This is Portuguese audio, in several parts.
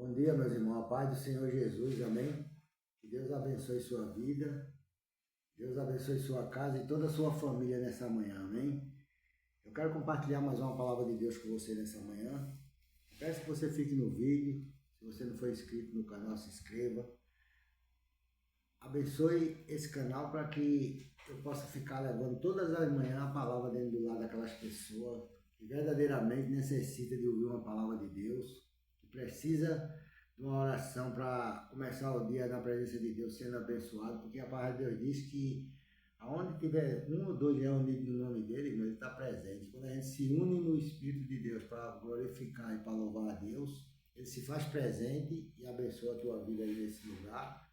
Bom dia, meus irmãos. A paz do Senhor Jesus, amém? Que Deus abençoe sua vida, Deus abençoe sua casa e toda a sua família nessa manhã, amém? Eu quero compartilhar mais uma palavra de Deus com você nessa manhã. Peço que você fique no vídeo. Se você não for inscrito no canal, se inscreva. Abençoe esse canal para que eu possa ficar levando todas as manhãs a palavra dentro do lado daquelas pessoas que verdadeiramente necessitam de ouvir uma palavra de Deus, que precisa de uma oração para começar o dia na presença de Deus sendo abençoado, porque a palavra de Deus diz que aonde tiver um ou dois reunidos no nome dele, ele está presente. Quando a gente se une no Espírito de Deus para glorificar e para louvar a Deus, ele se faz presente e abençoa a tua vida aí nesse lugar.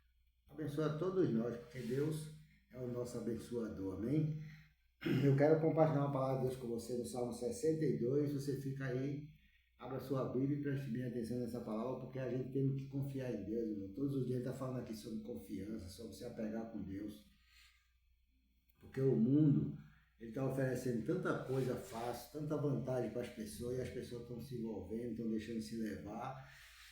Abençoa todos nós, porque Deus é o nosso abençoador, amém? Eu quero compartilhar uma palavra de Deus com você no Salmo 62, você fica aí, abra sua Bíblia e preste bem atenção nessa palavra, porque a gente tem que confiar em Deus, irmão. Todos os dias está falando aqui sobre confiança, sobre se apegar com Deus, porque o mundo ele está oferecendo tanta coisa fácil, tanta vantagem para as pessoas, e as pessoas estão se envolvendo, estão deixando se levar.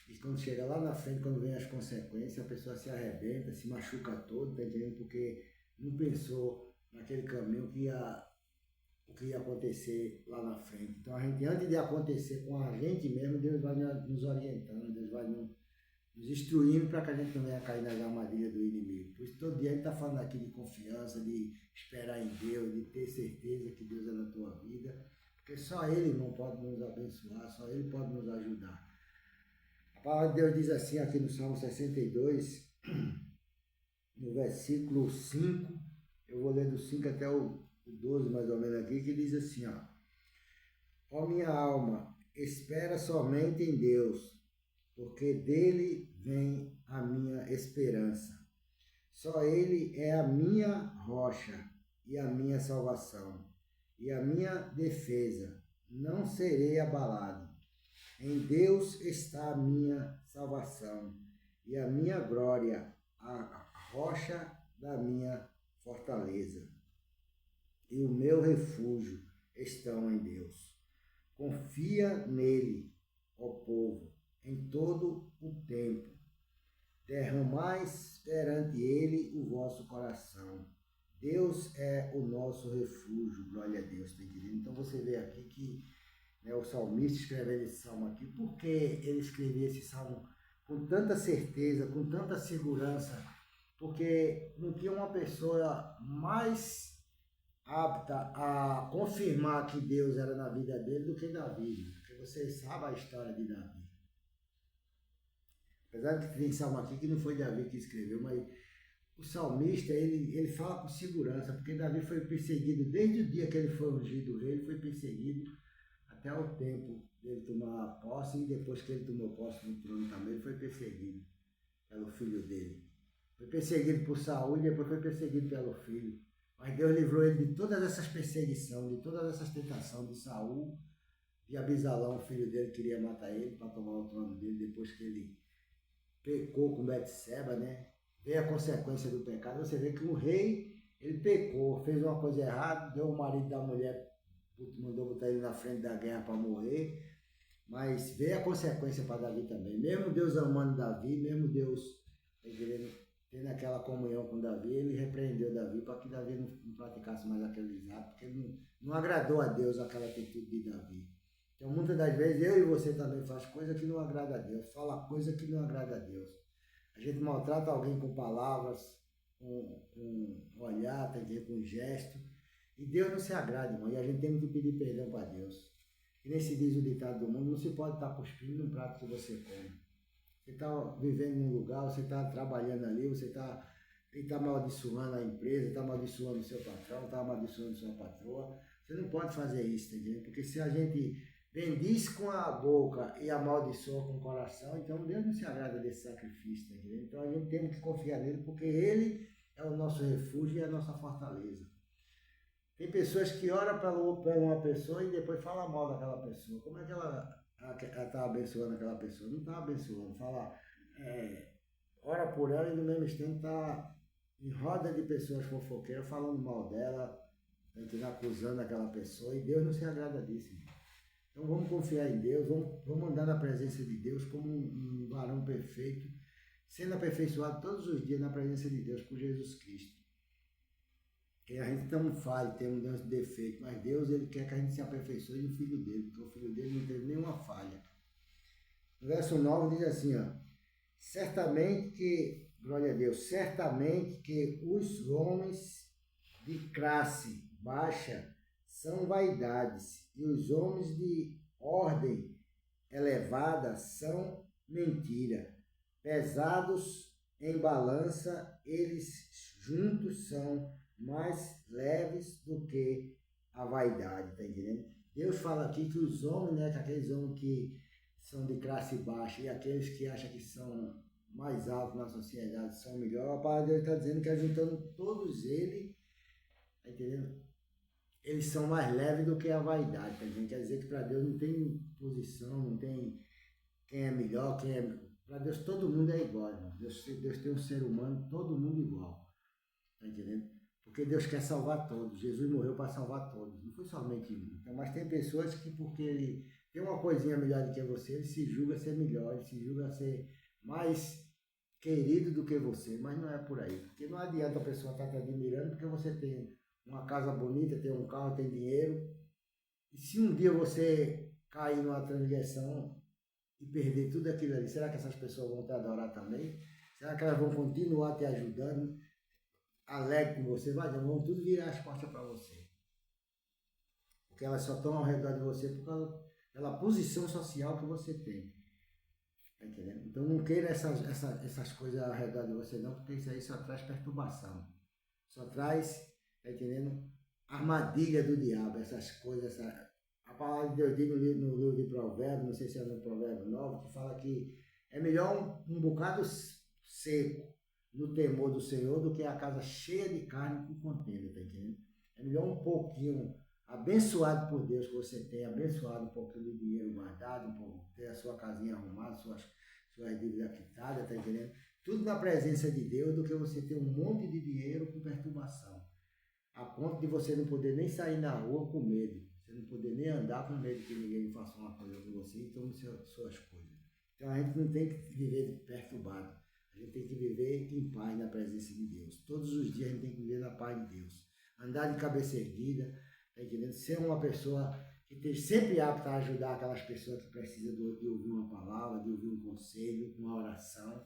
E quando chega lá na frente, quando vem as consequências, a pessoa se arrebenta, se machuca todo, tá entendendo? Porque não pensou naquele caminho o que ia acontecer lá na frente. Então, a gente, antes de acontecer com a gente mesmo, Deus vai nos orientando, Deus vai nos instruindo para que a gente não venha cair nas armadilhas do inimigo. Por isso, todo dia a gente está falando aqui de confiança, de esperar em Deus, de ter certeza que Deus é na tua vida, porque só Ele, irmão, pode nos abençoar, só Ele pode nos ajudar. A palavra de Deus diz assim aqui no Salmo 62, no versículo 5, eu vou ler do 5 até o 12 mais ou menos aqui, que diz assim, ó minha alma, espera somente em Deus, porque dele vem a minha esperança. Só ele é a minha rocha e a minha salvação, e a minha defesa, não serei abalado. Em Deus está a minha salvação e a minha glória, a rocha da minha fortaleza. E o meu refúgio estão em Deus. Confia nele, ó povo, em todo o tempo. Derramais perante ele o vosso coração. Deus é o nosso refúgio, glória a Deus, tá entendendo? Então você vê aqui que o salmista escrevendo esse salmo aqui, por que ele escrevia esse salmo com tanta certeza, com tanta segurança? Porque não tinha uma pessoa mais apta a confirmar que Deus era na vida dele do que Davi, porque vocês sabem a história de Davi. Apesar de que tem salmo aqui que não foi Davi que escreveu, mas o salmista, ele fala com segurança, porque Davi foi perseguido desde o dia que ele foi ungido rei, ele foi perseguido até o tempo dele tomar posse, e depois que ele tomou posse no trono também, ele foi perseguido pelo filho dele. Foi perseguido por Saul e depois foi perseguido pelo filho. Mas Deus livrou ele de todas essas perseguições, de todas essas tentações de Saul, de Abisalão, o filho dele, queria matar ele para tomar o trono dele, depois que ele pecou com Betseba, né? Veio a consequência do pecado. Você vê que o rei, ele pecou, fez uma coisa errada, deu o marido da mulher, mandou botar ele na frente da guerra para morrer, mas veio a consequência para Davi também. Mesmo Deus amando Davi, mesmo Deus tendo aquela comunhão com Davi, ele repreendeu Davi para que Davi não praticasse mais aqueles atos, porque ele não agradou a Deus aquela atitude de Davi. Então, muitas das vezes, eu e você também faz coisa que não agrada a Deus, fala coisa que não agrada a Deus. A gente maltrata alguém com palavras, com olhar, com gesto, e Deus não se agrada, irmão, e a gente tem que pedir perdão para Deus. E nem se diz o ditado do mundo, não se pode estar cuspindo no prato que você come. Você está vivendo em um lugar, você está trabalhando ali, você está amaldiçoando a empresa, está amaldiçoando o seu patrão, está amaldiçoando a sua patroa. Você não pode fazer isso, entendeu? Porque se a gente bendiz com a boca e amaldiçoa com o coração, então Deus não se agrada desse sacrifício, entendeu? Então a gente tem que confiar nele, porque ele é o nosso refúgio e a nossa fortaleza. Tem pessoas que oram para uma pessoa e depois falam mal daquela pessoa. Como é que ela está abençoando aquela pessoa? Não está abençoando. Fala, ora por ela e no mesmo instante está em roda de pessoas fofoqueiras falando mal dela, acusando aquela pessoa, e Deus não se agrada disso. Então vamos confiar em Deus, vamos andar na presença de Deus como um varão perfeito, sendo aperfeiçoado todos os dias na presença de Deus por Jesus Cristo. Que a gente não falhe, tem um defeito, mas Deus ele quer que a gente se aperfeiçoe no Filho dele, porque o Filho dele não teve nenhuma falha. No verso 9 diz assim, ó, certamente que, glória a Deus, certamente que os homens de classe baixa são vaidades, e os homens de ordem elevada são mentira. Pesados em balança, eles juntos são mais leves do que a vaidade, tá entendendo? Deus fala aqui que os homens, né, que aqueles homens que são de classe baixa e aqueles que acham que são mais altos na sociedade são melhor, a palavra de Deus está dizendo que juntando todos eles, tá entendendo? Eles são mais leves do que a vaidade, tá entendendo? Quer dizer que para Deus não tem posição, não tem quem é melhor, quem é... Para Deus todo mundo é igual, irmão. Deus tem um ser humano, todo mundo igual, tá entendendo? Porque Deus quer salvar todos. Jesus morreu para salvar todos, não foi somente um. Então, mas tem pessoas que, porque ele tem uma coisinha melhor do que você, ele se julga ser melhor, ele se julga ser mais querido do que você, mas não é por aí. Porque não adianta a pessoa estar te admirando porque você tem uma casa bonita, tem um carro, tem dinheiro. E se um dia você cair numa transgressão e perder tudo aquilo ali, será que essas pessoas vão te adorar também? Será que elas vão continuar te ajudando? Alegre com você, vão tudo virar as costas para você. Porque elas só estão ao redor de você por causa pela posição social que você tem. Tá entendendo? Então não queira essas coisas ao redor de você não, porque isso aí só traz perturbação. Só traz, tá entendendo? Armadilha do diabo, essas coisas. A palavra de Deus diz no livro de Provérbios, não sei se é no Provérbio 9, que fala que é melhor um bocado seco no temor do Senhor do que a casa cheia de carne com contenda, tá entendendo? É melhor um pouquinho abençoado por Deus que você tem, abençoado um pouquinho de dinheiro guardado, ter a sua casinha arrumada, suas dívidas quitadas, tá entendendo? Tudo na presença de Deus do que você ter um monte de dinheiro com perturbação. A ponto de você não poder nem sair na rua com medo, você não poder nem andar com medo que ninguém faça uma coisa com você e tome suas coisas. Então a gente não tem que viver perturbado. A gente tem que viver em paz na presença de Deus. Todos os dias a gente tem que viver na paz de Deus. Andar de cabeça erguida, tá entendendo? Ser uma pessoa que esteja sempre apta a ajudar aquelas pessoas que precisam de ouvir uma palavra, de ouvir um conselho, uma oração.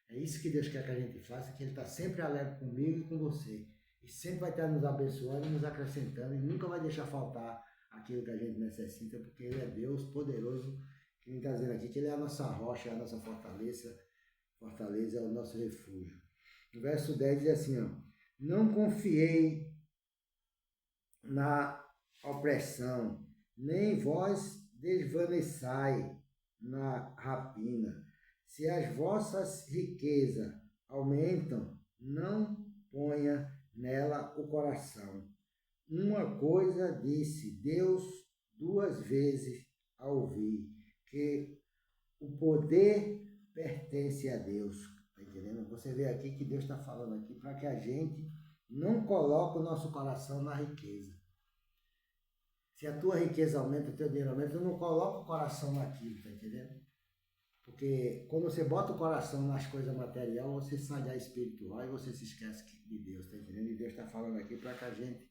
É isso que Deus quer que a gente faça, que Ele está sempre alegre comigo e com você. E sempre vai estar nos abençoando e nos acrescentando e nunca vai deixar faltar aquilo que a gente necessita, porque Ele é Deus poderoso, que Ele está dizendo aqui que Ele é a nossa rocha, é a nossa fortaleza é o nosso refúgio. No verso 10 diz assim, ó, não confiei na opressão, nem vós desvaneçai na rapina. Se as vossas riquezas aumentam, não ponha nela o coração. Uma coisa disse Deus 2 vezes a ouvir, que o poder pertence a Deus, tá entendendo? Você vê aqui que Deus está falando aqui para que a gente não coloque o nosso coração na riqueza. Se a tua riqueza aumenta, o teu dinheiro aumenta, não coloca o coração naquilo, tá entendendo? Porque quando você bota o coração nas coisas materiais, você sai da espiritual e você se esquece de Deus, tá entendendo? E Deus está falando aqui para que a gente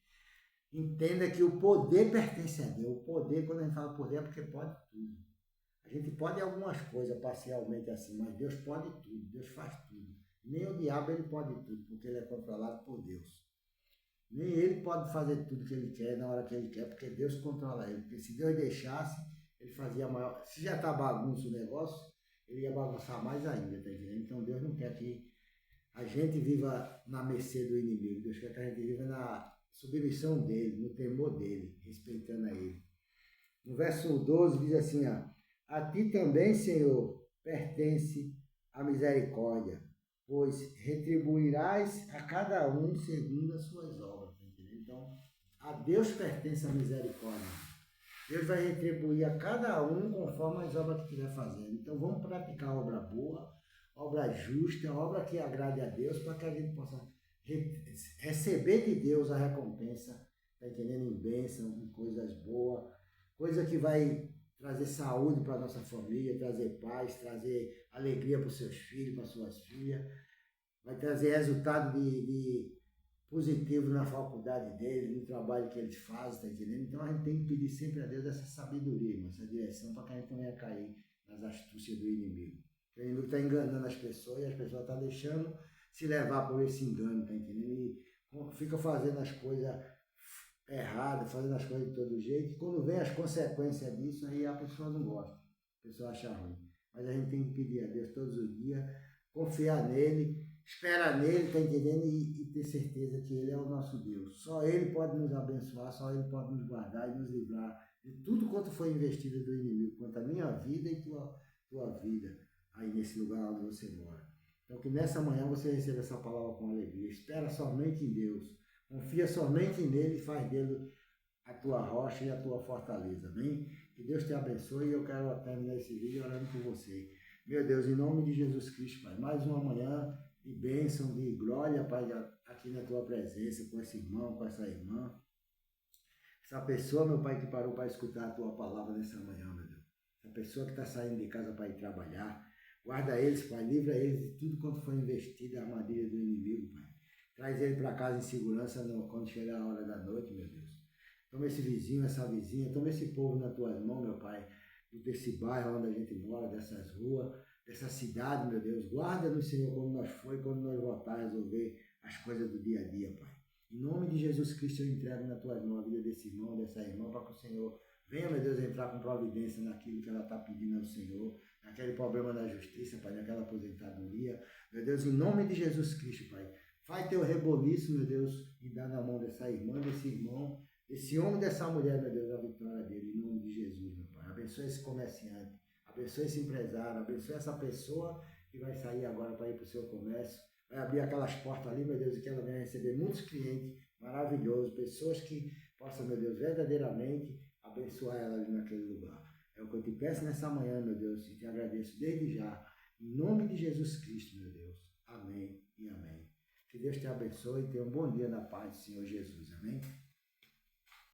entenda que o poder pertence a Deus. O poder, quando a gente fala poder, é porque pode tudo. A gente pode algumas coisas parcialmente assim, mas Deus pode tudo, Deus faz tudo. Nem o diabo ele pode tudo, porque ele é controlado por Deus. Nem ele pode fazer tudo que ele quer na hora que ele quer, porque Deus controla ele. Porque se Deus deixasse, ele fazia maior. Se já está bagunça o negócio, ele ia bagunçar mais ainda, tá entendendo? Então Deus não quer que a gente viva na mercê do inimigo. Deus quer que a gente viva na submissão dele, no temor dele, respeitando a ele. No verso 12 diz assim, ó, a ti também, Senhor, pertence a misericórdia, pois retribuirás a cada um segundo as suas obras. Entendeu? Então, a Deus pertence a misericórdia. Deus vai retribuir a cada um conforme as obras que estiver fazendo. Então, vamos praticar obra boa, obra justa, obra que agrade a Deus, para que a gente possa receber de Deus a recompensa, tá entendendo? Em bênção, em coisas boas, coisa que vai trazer saúde para a nossa família, trazer paz, trazer alegria para os seus filhos, para as suas filhas, vai trazer resultado de positivo na faculdade deles, no trabalho que eles fazem, tá entendendo? Então a gente tem que pedir sempre a Deus essa sabedoria, irmão, essa direção, para que a gente não venha cair nas astúcias do inimigo. O inimigo está enganando as pessoas e as pessoas estão deixando se levar por esse engano, tá entendendo? E fica fazendo as coisas erradas, fazendo as coisas de todo jeito, e quando vem as consequências disso, aí a pessoa não gosta, a pessoa acha ruim. Mas a gente tem que pedir a Deus todos os dias, confiar nele, esperar nele, tá entendendo? E ter certeza que ele é o nosso Deus. Só ele pode nos abençoar, só ele pode nos guardar e nos livrar de tudo quanto foi investido do inimigo, quanto a minha vida e tua vida, aí nesse lugar onde você mora. Então que nessa manhã você receba essa palavra com alegria. Espera somente em Deus. Confia somente nele e faz dele a tua rocha e a tua fortaleza. Amém? Que Deus te abençoe e eu quero terminar esse vídeo orando por você. Meu Deus, em nome de Jesus Cristo, Pai, mais uma manhã de bênção, de glória, Pai, aqui na tua presença, com esse irmão, com essa irmã. Essa pessoa, meu Pai, que parou para escutar a tua palavra nessa manhã, meu Deus. Essa pessoa que está saindo de casa para ir trabalhar. Guarda eles, Pai, livra eles de tudo quanto foi investido, a armadilha do inimigo, Pai. Traz ele para casa em segurança quando chegar a hora da noite, meu Deus. Toma esse vizinho, essa vizinha, toma esse povo nas tuas mãos, meu Pai, desse bairro onde a gente mora, dessas ruas, dessa cidade, meu Deus. Guarda-nos, Senhor, quando nós for e quando nós voltar a resolver as coisas do dia a dia, Pai. Em nome de Jesus Cristo, eu entrego nas tuas mãos a vida desse irmão, dessa irmã, para que o Senhor venha, meu Deus, entrar com providência naquilo que ela está pedindo ao Senhor, naquele problema da justiça, Pai, naquela aposentadoria. Meu Deus, em nome de Jesus Cristo, Pai, faz teu reboliço, meu Deus, e dá na mão dessa irmã, desse irmão, desse homem, dessa mulher, meu Deus, a vitória dele, em nome de Jesus, meu Pai. Abençoa esse comerciante, abençoa esse empresário, abençoa essa pessoa que vai sair agora para ir para o seu comércio, vai abrir aquelas portas ali, meu Deus, e que ela venha receber muitos clientes maravilhosos, pessoas que possam, meu Deus, verdadeiramente abençoar ela ali naquele lugar. É o que eu te peço nessa manhã, meu Deus, e te agradeço desde já, em nome de Jesus Cristo, meu Deus. Amém e amém. Que Deus te abençoe e tenha um bom dia na paz do Senhor Jesus. Amém?